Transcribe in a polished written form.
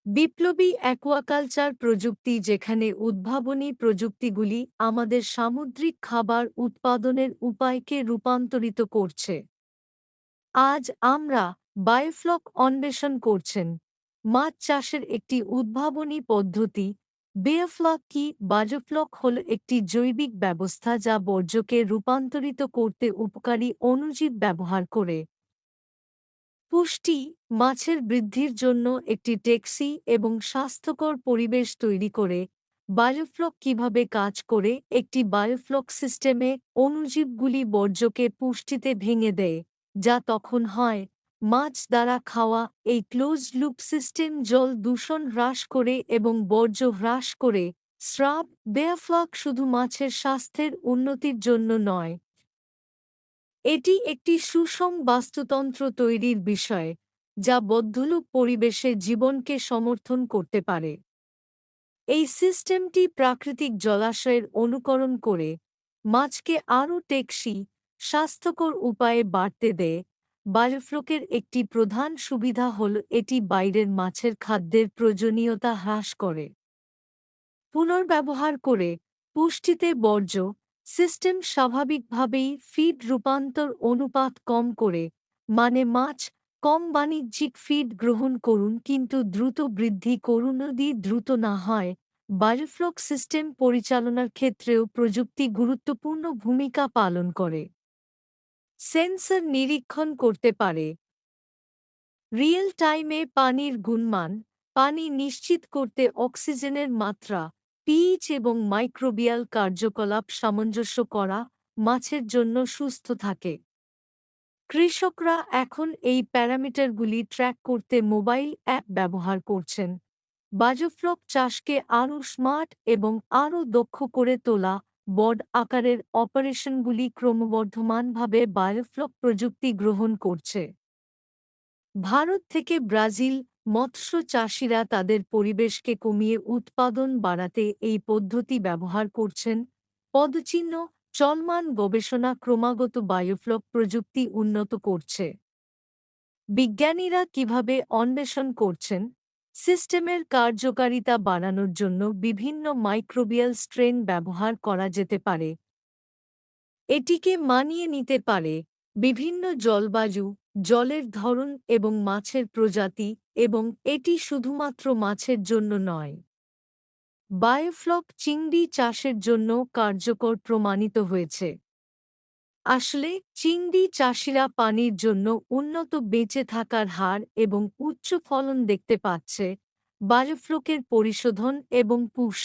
বিপ্লবী অ্যাকুয়াকালচার প্রযুক্তি যেখানে উদ্ভাবনী প্রযুক্তিগুলি আমাদের সামুদ্রিক খাবার উৎপাদনের উপায়কে রূপান্তরিত করছে। আজ আমরা বায়োফ্লক অন্বেষণ করছেন মাছ চাষের একটি উদ্ভাবনী পদ্ধতি। বায়োফ্লক কি? বায়োফ্লক হল একটি জৈবিক ব্যবস্থা যা বর্জ্যকে রূপান্তরিত করতে উপকারী অণুজীব ব্যবহার করে। পুষ্টি মাছের বৃদ্ধির জন্য একটি টেকসই এবং স্বাস্থ্যকর পরিবেশ তৈরি করে। বায়োফ্লক কিভাবে কাজ করে? একটি বায়োফ্লক সিস্টেমে অণুজীবগুলি বর্জ্যকে পুষ্টিতে ভেঙে দেয়, যা তখন হয় মাছ দ্বারা খাওয়া। এই ক্লোজ লুপ সিস্টেম জল দূষণ হ্রাস করে এবং বর্জ্য হ্রাস করে। স্রাব বায়োফ্লক শুধু মাছের স্বাস্থ্যের উন্নতির জন্য নয়, এটি একটি সুষম বাস্তুতন্ত্র তৈরির বিষয় যা বদ্ধলুপ পরিবেশে জীবনকে সমর্থন করতে পারে। এই সিস্টেমটি প্রাকৃতিক জলাশয়ের অনুকরণ করে মাছকে আরও টেকসই, স্বাস্থ্যকর উপায়ে বাড়তে দেয়। বায়োফ্লকের একটি প্রধান সুবিধা হল এটি বাইরের মাছের খাদ্যের প্রয়োজনীয়তা হ্রাস করে। পুনর্ব্যবহার করে পুষ্টিতে বর্জ্য সিস্টেম স্বাভাবিকভাবেই ফিড রূপান্তর অনুপাত কম করে, মানে মাছ কম বাণিজ্যিক ফিড গ্রহণ করুন কিন্তু দ্রুত বৃদ্ধি করুন যদি দ্রুত না হয়। বায়োফ্লক সিস্টেম পরিচালনার ক্ষেত্রেও প্রযুক্তি গুরুত্বপূর্ণ ভূমিকা পালন করে। সেন্সর নিরীক্ষণ করতে পারে রিয়েল টাইমে পানির গুণমান, পানি নিশ্চিত করতে অক্সিজেনের মাত্রা, পিএইচ এবং মাইক্রোবিয়াল কার্যকলাপ সামঞ্জস্য করা মাছের জন্য সুস্থ থাকে। কৃষকরা এখন এই প্যারামিটারগুলি ট্র্যাক করতে মোবাইল অ্যাপ ব্যবহার করছেন। বায়োফ্লক চাষকে আরও স্মার্ট এবং আরও দক্ষ করে তোলা। বড় আকারের অপারেশনগুলি ক্রমবর্ধমানভাবে বায়োফ্লক প্রযুক্তি গ্রহণ করছে। ভারত থেকে ব্রাজিল মৎস্য চাষিরা তাদের পরিবেশকে কমিয়ে উৎপাদন বাড়াতে এই পদ্ধতি ব্যবহার করছেন। পদচিহ্ন চলমান গবেষণা ক্রমাগত বায়োফ্লক প্রযুক্তি উন্নত করছে। বিজ্ঞানীরা কিভাবে অন্বেষণ করছেন? সিস্টেমের কার্যকারিতা বাড়ানোর জন্য বিভিন্ন মাইক্রোবিয়াল স্ট্রেন ব্যবহার করা যেতে পারে। এটিকে মানিয়ে নিতে পারে বিভিন্ন জলবায়ু, জলের ধরন এবং মাছের প্রজাতি, এবং এটি শুধুমাত্র মাছের জন্য নয়, বায়োফ্লক চিংড়ি চাষের জন্য কার্যকর প্রমাণিত হয়েছে। আসলে চিংড়ি চাষিরা পানির জন্য উন্নত বেঁচে থাকার হার এবং উচ্চ ফলন দেখতে পাচ্ছে। বায়োফ্লকের পরিশোধন এবং পুষ